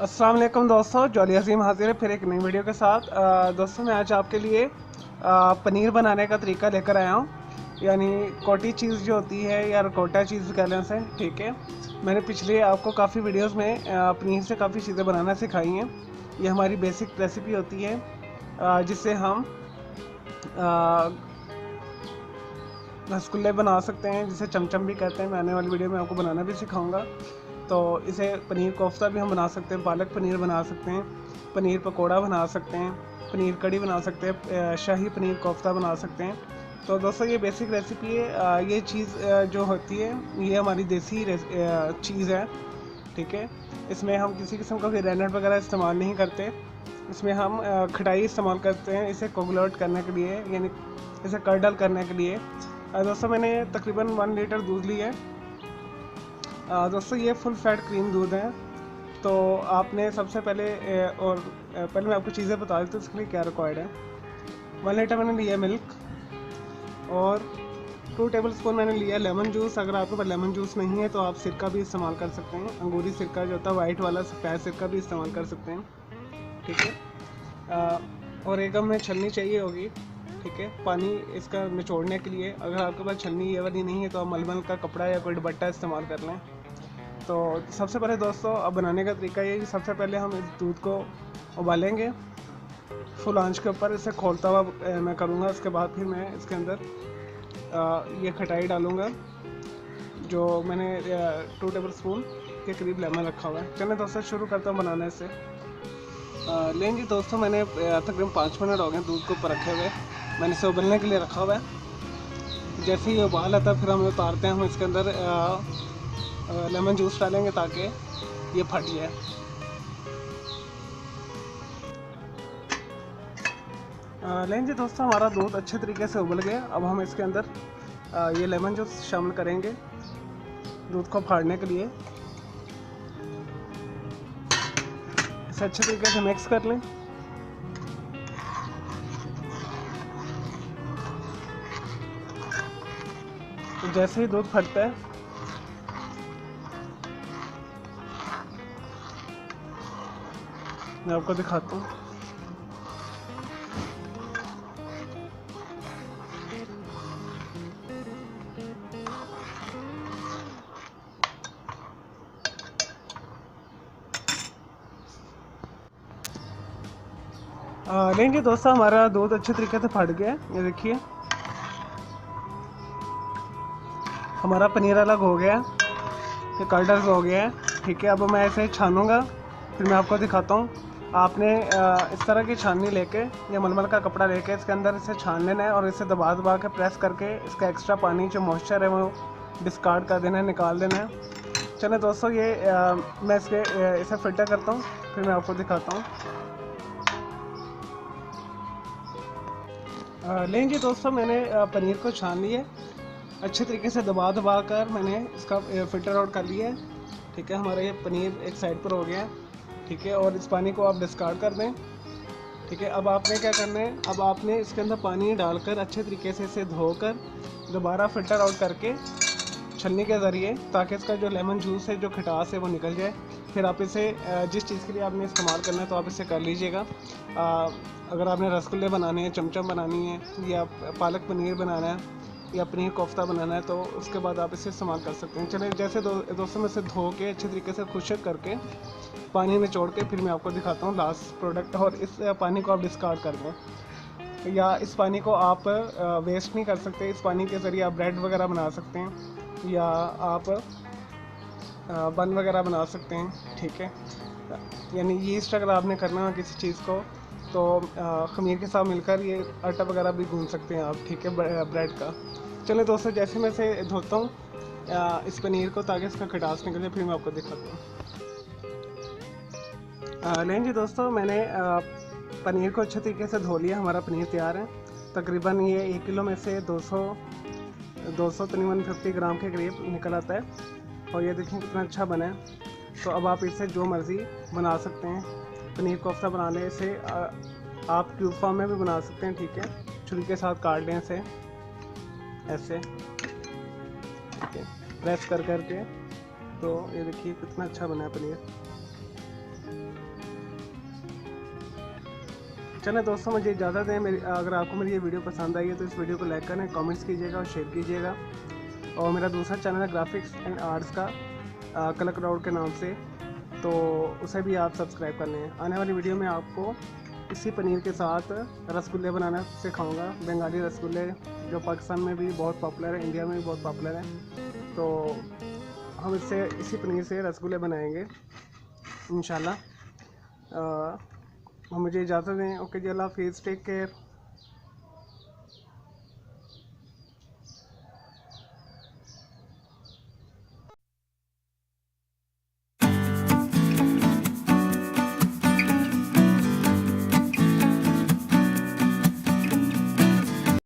अस्सलाम वालेकुम दोस्तों, जॉली अजीम हाजिर है फिर एक नई वीडियो के साथ। दोस्तों मैं आज आपके लिए पनीर बनाने का तरीका लेकर आया हूँ। यानी कोटी चीज़ जो होती है या कोटा चीज़ कह लें उसे, ठीक है। मैंने पिछले आपको काफ़ी वीडियोस में पनीर से काफ़ी चीज़ें बनाना सिखाई हैं। ये हमारी बेसिक रेसिपी होती है जिससे हम रसगुल्ले बना सकते हैं, जिसे चमचम भी कहते हैं। मैं आने वाली वीडियो में आपको बनाना भी सिखाऊंगा। तो इसे पनीर कोफ्ता भी हम बना सकते हैं, पालक पनीर बना सकते हैं, पनीर पकोड़ा बना सकते हैं, पनीर कड़ी बना सकते हैं, शाही पनीर कोफ्ता बना सकते हैं। तो दोस्तों ये बेसिक रेसिपी है। ये चीज़ जो होती है ये हमारी देसी चीज़ है, ठीक है। इसमें हम किसी किस्म का ग्रेनेड वगैरह इस्तेमाल नहीं करते। इसमें हम खटाई इस्तेमाल करते हैं इसे कोगुलेट करने के लिए, यानी इसे कर्डल करने के लिए। दोस्तों मैंने तकरीबन 1 लीटर दूध लिया है। दोस्तों ये फुल फैट क्रीम दूध है। तो आपने सबसे पहले पहले मैं आपको चीज़ें बता देता हूँ इसके लिए क्या रिक्वायर्ड है। 1 लीटर मैंने लिया मिल्क, और 2 टेबल स्पून मैंने लिया लेमन जूस। अगर आपके पास लेमन जूस नहीं है तो आप सिरका भी इस्तेमाल कर सकते हैं। अंगूरी सिरका जो होता है वाइट वाला, सफ़ेद सिरका भी इस्तेमाल कर सकते हैं, ठीक है। और एक हमें छलनी चाहिए होगी, ठीक है, पानी इसका निचोड़ने के लिए। अगर आपके पास छलनी ये वाली नहीं है तो आप मलमल का कपड़ा या कोई दुपट्टा इस्तेमाल कर लें। तो सबसे पहले दोस्तों अब बनाने का तरीका ये है कि सबसे पहले हम इस दूध को उबालेंगे फुल आंच के ऊपर। इसे खोलता हुआ मैं करूँगा। उसके बाद फिर मैं इसके अंदर ये खटाई डालूँगा, जो मैंने 2 टेबल स्पून के करीब लेमन रखा हुआ है। चलें दोस्तों शुरू करता हूँ बनाने से। लेंगे दोस्तों, मैंने तकरीबन 5 मिनट हो गए दूध को ऊपर रखे हुए। मैंने इसे उबलने के लिए रखा हुआ है। जैसे ही उबाल आता है फिर हम उतारते हैं। हम इसके अंदर लेमन जूस डालेंगे ताकि ये फट जाए। लेंगे दोस्तों, हमारा दूध अच्छे तरीके से उबल गया। अब हम इसके अंदर ये लेमन जूस शामिल करेंगे दूध को फाड़ने के लिए। इसे अच्छे तरीके से मिक्स कर लें। तो जैसे ही दूध फटता है मैं आपको दिखाता हूँ। लेंगे दोस्तों, हमारा दूध अच्छे तरीके से फट गया है। ये देखिए हमारा पनीर अलग हो गया, ये कर्डल्स हो गया है, ठीक है। अब मैं इसे छानूंगा, फिर मैं आपको दिखाता हूँ। आपने इस तरह की छाननी लेके या मलमल का कपड़ा लेके इसके अंदर इसे छान लेना है, और इसे दबा दबा के प्रेस करके इसका एक्स्ट्रा पानी जो मॉइस्चर है वो डिस्कार्ड कर देना है, निकाल देना है। चलें दोस्तों ये मैं इसे फिल्टर करता हूँ, फिर मैं आपको दिखाता हूँ। लेंगे दोस्तों, मैंने पनीर को छान लिया अच्छे तरीके से, दबा दबा कर मैंने इसका फ़िल्टर आउट कर लिया है, ठीक है। हमारा ये पनीर एक साइड पर हो गया, ठीक है। और इस पानी को आप डिस्कार्ड कर दें, ठीक है। अब आपने क्या करना है, अब आपने इसके अंदर पानी डालकर अच्छे तरीके से इसे धोकर दोबारा फ़िल्टर आउट करके छलनी के ज़रिए, ताकि इसका जो लेमन जूस है, जो खटास है वो निकल जाए। फिर आप इसे जिस चीज़ के लिए आपने इस्तेमाल करना है तो आप इसे कर लीजिएगा। अगर आपने रसगुल्ले बनाने हैं, चमचम बनानी है, या पालक पनीर बनाना है, या पनीर कोफ्ता बनाना है, तो उसके बाद आप इसे इस्तेमाल कर सकते हैं। चलिए जैसे दोस्तों में इसे धो के अच्छे तरीके से खुश्क करके पानी में छोड़ के फिर मैं आपको दिखाता हूँ लास्ट प्रोडक्ट। और इस पानी को आप डिस्कार्ड कर दें, या इस पानी को आप वेस्ट नहीं कर सकते। इस पानी के ज़रिए आप ब्रेड वगैरह बना सकते हैं, या आप बन वगैरह बना सकते हैं, ठीक है। यानी यीस्ट अगर आपने करना है किसी चीज़ को, तो ख़मीर के साथ मिलकर ये आटा वगैरह भी गूंद सकते हैं आप, ठीक है, ब्रेड का। चलिए दोस्तों, जैसे मैं इसे धोता हूँ इस पनीर को, ताकि इसका खटास निकले, फिर मैं आपको दिखाता हूँ। लेंगे दोस्तों, मैंने पनीर को अच्छे तरीके से धो लिया। हमारा पनीर तैयार है। तकरीबन ये 1 किलो में से 200 तकरीबन 150 ग्राम के करीब निकल आता है। और ये देखें कितना अच्छा बना है। तो अब आप इसे जो मर्ज़ी बना सकते हैं। पनीर कोफ्ता बनाने से आप क्यूब फॉर्म में भी बना सकते हैं, ठीक है। छुरी के साथ काट लें इसे ऐसे, ठीक है, प्रेस कर करके। तो ये देखिए कितना अच्छा बना है पनीर। चलें दोस्तों, मुझे इजाज़त दें। अगर आपको मेरी ये वीडियो पसंद आई है तो इस वीडियो को लाइक करें, कमेंट्स कीजिएगा और शेयर कीजिएगा। और मेरा दूसरा चैनल है ग्राफिक्स एंड आर्ट्स का, कलर क्राउड के नाम से, तो उसे भी आप सब्सक्राइब कर लें। आने वाली वीडियो में आपको इसी पनीर के साथ रसगुल्ले बनाना सिखाऊंगा, बंगाली रसगुल्ले, जो पाकिस्तान में भी बहुत पॉपुलर है, इंडिया में भी बहुत पॉपुलर है। तो हम इसी पनीर से रसगुल्ले बनाएंगे इंशाल्लाह। मुझे इजाज़त दें। ओके जी, अल्लाह हाफिज़, टेक केयर।